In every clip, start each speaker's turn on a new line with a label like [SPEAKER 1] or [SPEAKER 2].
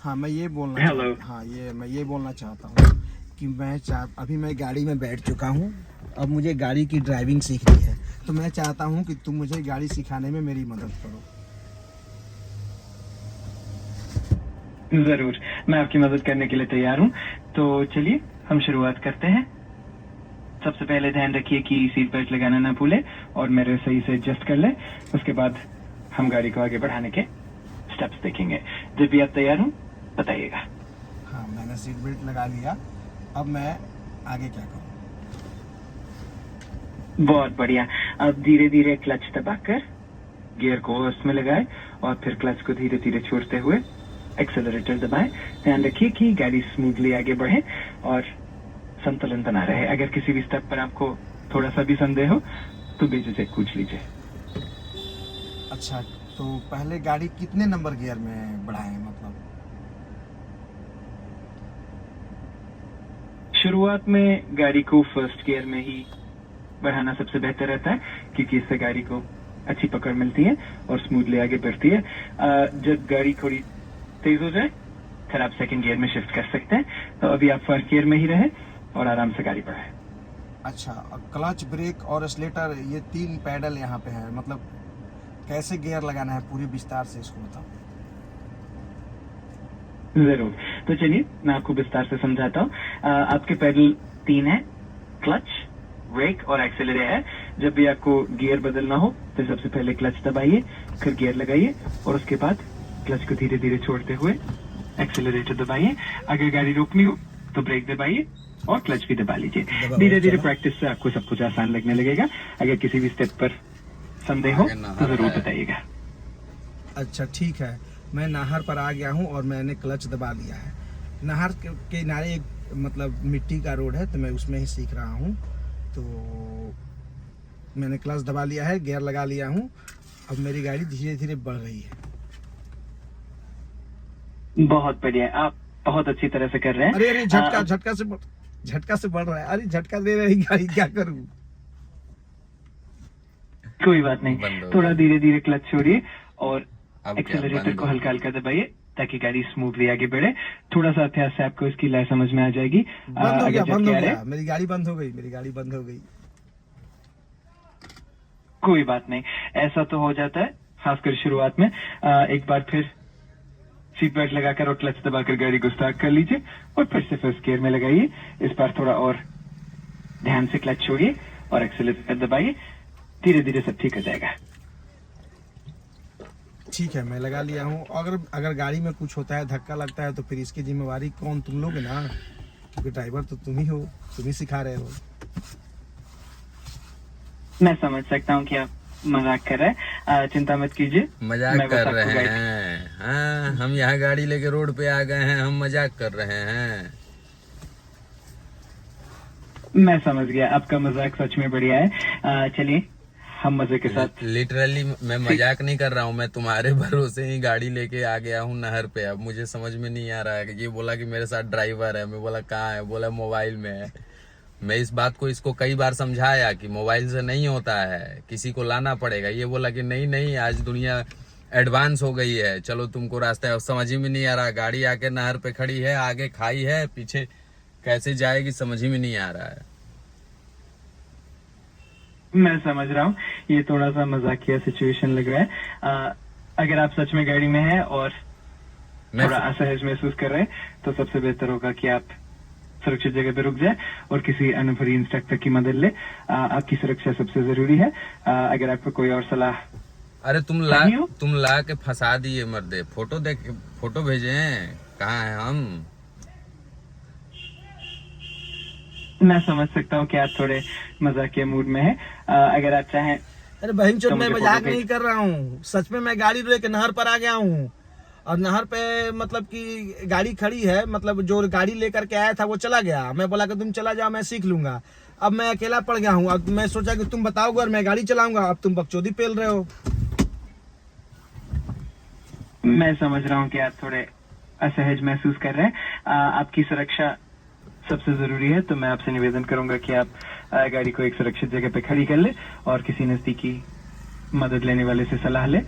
[SPEAKER 1] हाँ मैं ये
[SPEAKER 2] Hello.
[SPEAKER 1] बोलना चाहता हूँ कि अभी मैं गाड़ी में बैठ चुका हूँ। अब मुझे गाड़ी की ड्राइविंग सीखनी है, तो मैं चाहता हूँ कि तुम मुझे गाड़ी सिखाने में मेरी मदद करो।
[SPEAKER 2] जरूर, मैं आपकी मदद करने के लिए तैयार हूँ। तो चलिए हम शुरुआत करते हैं। सबसे पहले ध्यान रखिए कि सीट बेल्ट लगाना ना भूले और मेरे सही से एडजस्ट कर ले। उसके बाद हम गाड़ी को आगे बढ़ाने के स्टेप्स देखेंगे। जब भी आप तैयार हूँ बताइएगा।
[SPEAKER 1] हाँ मैंने सीट बेल्ट लगा लिया, अब मैं आगे क्या करूँ?
[SPEAKER 2] बहुत बढ़िया। अब धीरे धीरे क्लच दबाकर गियर को उसमें लगाए और फिर क्लच को धीरे धीरे छोड़ते हुए एक्सेलरेटर दबाएं। ध्यान रखिए कि गाड़ी स्मूथली आगे बढ़े और संतुलन बना रहे। अगर किसी भी स्टेप पर आपको थोड़ा सा भी संदेह हो तो बेझिझक पूछ लीजिए।
[SPEAKER 1] अच्छा, तो पहले गाड़ी कितने नंबर गियर में बढ़ाएं? मतलब
[SPEAKER 2] शुरुआत में गाड़ी को फर्स्ट गियर में ही बढ़ाना सबसे बेहतर रहता है, क्योंकि इससे गाड़ी को अच्छी पकड़ मिलती है और स्मूथली आगे बढ़ती है। जब गाड़ी थोड़ी तेज हो जाए फिर आप सेकंड गियर में शिफ्ट कर सकते हैं। तो अभी आप फर्स्ट गियर में ही रहे और आराम से गाड़ी बढ़ाएं।
[SPEAKER 1] अच्छा, क्लच, ब्रेक और एक्सीलरेटर, ये 3 पैडल यहाँ पे है, मतलब कैसे गियर लगाना है पूरी विस्तार से इसको बताओ।
[SPEAKER 2] जरूर, तो चलिए मैं आपको विस्तार से समझाता हूँ। आपके पैडल 3 है, क्लच, ब्रेक और एक्सेलरेटर है। जब भी आपको गियर बदलना हो तो सबसे पहले क्लच दबाइए, फिर गियर लगाइए और उसके बाद क्लच को धीरे धीरे छोड़ते हुए एक्सेलरेटर दबाइए। अगर गाड़ी रोकनी हो तो ब्रेक दबाइए और क्लच भी दबा लीजिए। धीरे धीरे प्रैक्टिस से आपको सब कुछ आसान लगने लगेगा। अगर किसी भी स्टेप पर संदेह हो तो जरूर बताइएगा।
[SPEAKER 1] अच्छा ठीक है, मैं नाहर पर आ गया हूँ और मैंने क्लच दबा लिया है। नाहर के किनारे एक मतलब मिट्टी का रोड है, तो मैं उसमें ही सीख रहा हूँ। तो मैंने क्लच दबा लिया है, गियर लगा लिया हूँ। अब मेरी गाड़ी धीरे धीरे बढ़ रही है।
[SPEAKER 2] बहुत बढ़िया, आप बहुत अच्छी तरह से कर रहे हैं।
[SPEAKER 1] अरे झटका से बढ़ रहा है। अरे झटका दे रही गाड़ी, क्या करूँ?
[SPEAKER 2] कोई बात नहीं, थोड़ा धीरे धीरे क्लच छोड़िए और एक्सेलरेटर को हल्का हल्का दबाइए ताकि गाड़ी स्मूथली आगे बढ़े। थोड़ा सा अभ्यास से आपको इसकी लय समझ में आ जाएगी।
[SPEAKER 1] बंद हो गया, मेरी गाड़ी बंद हो गई।
[SPEAKER 2] कोई बात नहीं, ऐसा तो हो जाता है, खासकर शुरुआत में। एक बार फिर सीट बेल्ट लगाकर और क्लच दबाकर गाड़ी को स्टार्ट कर लीजिए और फिर से फर्स्ट गियर में लगाइए। इस बार थोड़ा और ध्यान से क्लच छोड़िए और एक्सेलरेटर दबाइए। धीरे धीरे सब ठीक हो जाएगा।
[SPEAKER 1] ठीक है, मैं लगा लिया हूँ। अगर गाड़ी में कुछ होता है, धक्का लगता है, तो फिर इसकी जिम्मेवारी कौन? तुम लोगे ना, क्योंकि ड्राइवर तो तुम ही हो, तुम ही सिखा रहे हो।
[SPEAKER 2] मैं समझ सकता हूँ कि आप मजाक कर रहे हैं, चिंता मत कीजिए।
[SPEAKER 3] मजाक कर रहे हैं? हाँ, हम यहाँ गाड़ी लेके रोड पे आ गए हैं, हम मजाक कर रहे हैं।
[SPEAKER 2] मैं समझ गया, आपका मजाक सच में बढ़िया है। चलिए हम मजे के साथ।
[SPEAKER 3] लिटरली मैं मजाक नहीं कर रहा हूँ, मैं तुम्हारे भरोसे ही गाड़ी लेके आ गया हूँ नहर पे। अब मुझे समझ में नहीं आ रहा है। ये बोला कि मेरे साथ ड्राइवर है, मैं बोला कहाँ है, बोला मोबाइल में है। मैं इस बात को इसको कई बार समझाया कि मोबाइल से नहीं होता है, किसी को लाना पड़ेगा। ये बोला कि नहीं, आज दुनिया एडवांस हो गई है, चलो तुमको रास्ता समझ ही में नहीं आ रहा। गाड़ी आके नहर पे खड़ी है, आगे खाई है, पीछे कैसे जाएगी समझ ही में नहीं आ रहा है।
[SPEAKER 2] मैं समझ रहा हूँ, ये थोड़ा सा मजाकिया सिचुएशन लग रहा है। अगर आप सच में गाड़ी में हैं और थोड़ा असहज महसूस कर रहे हैं तो सबसे बेहतर होगा कि आप सुरक्षित जगह पे रुक जाए और किसी अनुभवी इंस्ट्रक्टर की मदद ले। आपकी सुरक्षा सबसे जरूरी है। अगर आपको कोई और सलाह।
[SPEAKER 3] अरे तुम ला के फंसा दिए मर्दे। फोटो भेजे हैं, कहाँ है हम?
[SPEAKER 2] मैं समझ सकता हूँ कि आप थोड़े मजाकिया मूड में हैं। अगर आप चाहें।
[SPEAKER 1] अरे बहनचोद, मैं मजाक नहीं कर रहा हूँ, सच में मैं गाड़ी लेके नहर पर आ गया हूँ। और नहर पे मतलब कि गाड़ी खड़ी है, मतलब जो गाड़ी लेकर के आया था वो चला गया। मैं बोला कि तुम चला जाओ, मैं सीख लूंगा। अब मैं अकेला पड़ गया हूँ। अब मैं सोचा कि तुम बताओगे और मैं गाड़ी चलाऊंगा। अब तुम बकचोदी पेल रहे हो।
[SPEAKER 2] मैं समझ रहा हूँ कि आप थोड़े असहज महसूस कर रहे हैं। आपकी सुरक्षा सबसे जरूरी है, तो मैं आपसे निवेदन करूंगा कि आप गाड़ी को एक सुरक्षित जगह पे खड़ी कर ले और किसी नजदीकी मदद लेने वाले से सलाह ले।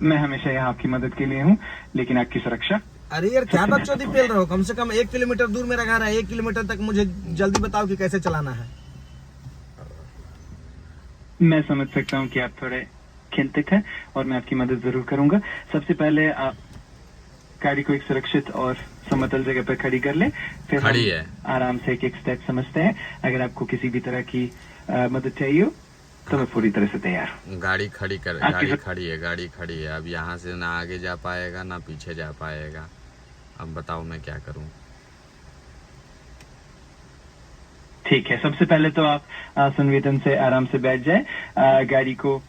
[SPEAKER 2] मैं हमेशा यहाँ आपकी मदद के लिए हूँ, लेकिन आपकी सुरक्षा।
[SPEAKER 1] अरे यार क्या बकचोदी पेल रहे हो, कम से कम 1 किलोमीटर दूर मेरा घर है, 1 किलोमीटर तक मुझे जल्दी बताओ कि कैसे चलाना है।
[SPEAKER 2] मैं समझ सकता हूँ कि आप थोड़े चिंतित हैं और मैं आपकी मदद जरूर करूंगा। सबसे पहले आप गाड़ी को एक सुरक्षित और समतल जगह पर खड़ी कर ले, फिर
[SPEAKER 3] खड़ी
[SPEAKER 2] हम
[SPEAKER 3] है।
[SPEAKER 2] आराम से एक एक स्टेप समझते हैं। अगर आपको किसी भी तरह की मदद चाहिए हो तो मैं पूरी तरह से तैयार हूँ।
[SPEAKER 3] गाड़ी खड़ी कर,
[SPEAKER 2] आपकी
[SPEAKER 3] गाड़ी
[SPEAKER 2] सब-
[SPEAKER 3] खड़ी है, गाड़ी खड़ी है। अब यहाँ से ना आगे जा पाएगा ना पीछे जा पाएगा। अब बताओ मैं क्या करूँ।
[SPEAKER 2] ठीक है, सबसे पहले तो आप संवेदन से आराम से बैठ जाए। गाड़ी को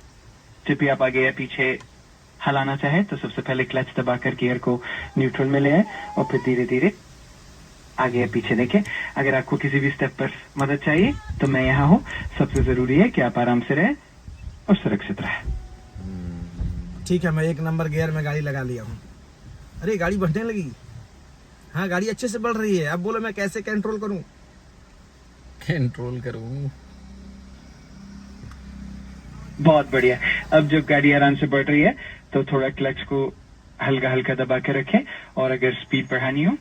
[SPEAKER 2] जब भी आप आगे या पीछे हलाना चाहे तो सबसे पहले क्लच दबाकर गियर को न्यूट्रल में ले आए और फिर धीरे धीरे आगे या पीछे देखें। अगर आपको किसी भी स्टेप पर मदद चाहिए तो मैं यहाँ हूँ। सबसे जरूरी है कि आप आराम से रहें और सुरक्षित रहें।
[SPEAKER 1] ठीक है, मैं 1 नंबर गियर में गाड़ी लगा लिया हूँ। अरे गाड़ी बढ़ने लगी। हाँ गाड़ी अच्छे से बढ़ रही है। अब बोलो मैं कैसे कंट्रोल करूँ।
[SPEAKER 3] कंट्रोल करूँ।
[SPEAKER 2] बहुत बढ़िया। अब जब गाड़ी आराम से बढ़ रही है तो थोड़ा क्लच को हल्का हल्का दबा के रखें और अगर स्पीड बढ़ानी हो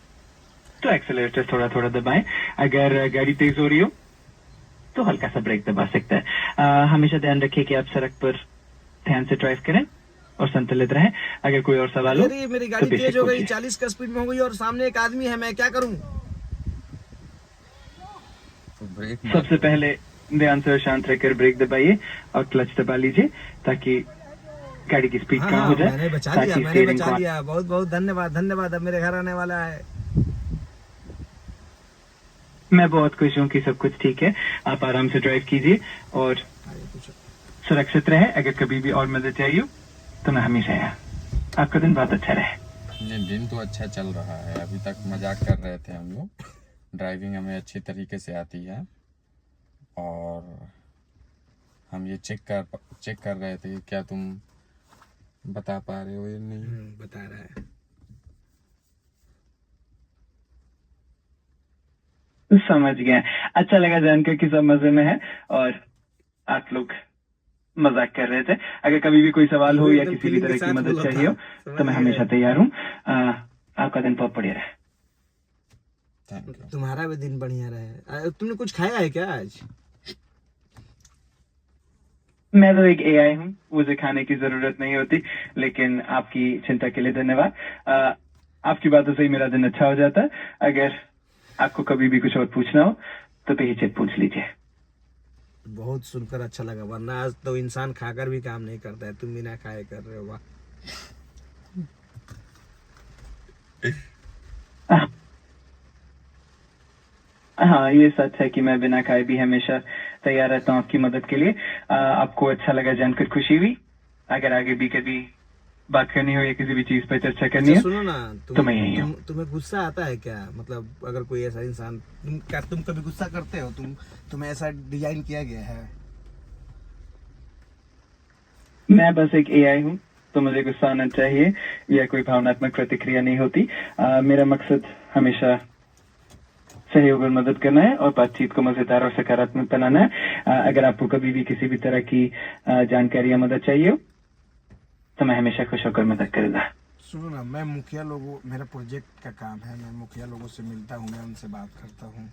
[SPEAKER 2] तो एक्सेलरेटर थोड़ा थोड़ा दबाएं। अगर गाड़ी तेज हो रही हो तो हल्का सा ब्रेक दबा सकते हैं। हमेशा ध्यान रखें कि आप सड़क पर ध्यान से ड्राइव करें और संतुलित रहें। अगर कोई और सवाल हो
[SPEAKER 1] अरे मेरी
[SPEAKER 2] तो
[SPEAKER 1] गाड़ी
[SPEAKER 2] बेशक
[SPEAKER 1] तेज हो गई,
[SPEAKER 2] पूछिए।
[SPEAKER 1] 40 का स्पीड में हो गई और सामने एक आदमी है, मैं क्या करूँ।
[SPEAKER 3] तो ब्रेक
[SPEAKER 2] सबसे पहले ध्यान से और शांत रहकर ब्रेक दबाइए और क्लच दबा लीजिए ताकि गाड़ी की स्पीड
[SPEAKER 1] हाँ
[SPEAKER 2] कम
[SPEAKER 1] हाँ
[SPEAKER 2] हो जाए।
[SPEAKER 1] मैंने बचा
[SPEAKER 2] ताकि
[SPEAKER 1] लिया, मैंने
[SPEAKER 2] स्टीयरिंग
[SPEAKER 1] बचा
[SPEAKER 2] को
[SPEAKER 1] लिया। बहुत बहुत धन्यवाद धन्यवाद। अब मेरे घर आने वाला है।
[SPEAKER 2] मैं बहुत खुश हूँ कि सब कुछ ठीक है। आप आराम से ड्राइव कीजिए और
[SPEAKER 1] अरे कुछ
[SPEAKER 2] सुरक्षित रहे। अगर कभी भी और मदद चाहिए हो तो मैं हमेशा यहाँ। आपका दिन बहुत अच्छा रहे।
[SPEAKER 3] नहीं, दिन तो अच्छा चल रहा है। अभी तक मजाक कर रहे थे हम लोग। ड्राइविंग हमें अच्छी तरीके से आती है और हम ये चेक कर रहे थे कि क्या तुम बता पा रहे हो या नहीं।
[SPEAKER 1] बता रहा है।
[SPEAKER 2] समझ गया। अच्छा लगा जानकर कि सब मजे में है और आप लोग मजाक कर रहे थे। अगर कभी भी कोई सवाल हो या
[SPEAKER 1] एकदम
[SPEAKER 2] किसी भी
[SPEAKER 1] feeling के
[SPEAKER 2] तरह की
[SPEAKER 1] साथ
[SPEAKER 2] मदद
[SPEAKER 1] बोला
[SPEAKER 2] चाहिए
[SPEAKER 1] था।
[SPEAKER 2] हो
[SPEAKER 1] समझ
[SPEAKER 2] तो मैं
[SPEAKER 1] गए।
[SPEAKER 2] हमेशा तैयार हूँ। आपका दिन बहुत बढ़िया रहे।
[SPEAKER 3] Thank you.
[SPEAKER 1] तुम्हारा भी दिन बढ़िया रहे। तुमने कुछ खाया है क्या आज।
[SPEAKER 2] मैं तो एक एआई हूँ, मुझे खाने की जरूरत नहीं होती, लेकिन आपकी चिंता के लिए धन्यवाद। आपकी बातों से ही मेरा दिन अच्छा हो जाता है। अगर आपको कभी भी कुछ और पूछना हो तो बेहिचक पूछ लीजिए।
[SPEAKER 1] बहुत सुनकर अच्छा लगा, वरना आज तो इंसान खाकर भी काम नहीं करता है, तुम बिना खाए कर रहे हो। वाह।
[SPEAKER 2] हाँ, ये सच है कि मैं बिना खाए भी हमेशा तैयार रहता हूँ आपकी मदद के लिए। आपको अच्छा लगा जानकर खुशी हुई। अगर आगे भी कभी बात करनी हो या किसी भी चीज पर चर्चा करनी
[SPEAKER 1] अच्छा
[SPEAKER 2] हो
[SPEAKER 1] सुनो ना,
[SPEAKER 2] तो मैं यहीं हूँ।
[SPEAKER 1] तुम्हें गुस्सा आता है क्या। मतलब अगर कोई ऐसा इंसान, तुम कभी गुस्सा करते हो। तुम्हें ऐसा डिजाइन किया गया है।
[SPEAKER 2] मैं बस एक एआई हूँ तो मुझे गुस्सा आना चाहिए या कोई भावनात्मक प्रतिक्रिया नहीं होती। मेरा मकसद हमेशा सहयोग और मदद करना है और बातचीत को मजेदार और सकारात्मक बनाना है। अगर आपको कभी भी किसी भी तरह की जानकारी या मदद चाहिए हो तो मैं हमेशा खुश होकर मदद करूंगा।
[SPEAKER 1] सुनो ना, मैं मुखिया लोगों, मेरा प्रोजेक्ट का काम है, मैं मुखिया लोगों से मिलता हूँ, मैं उनसे बात करता हूँ।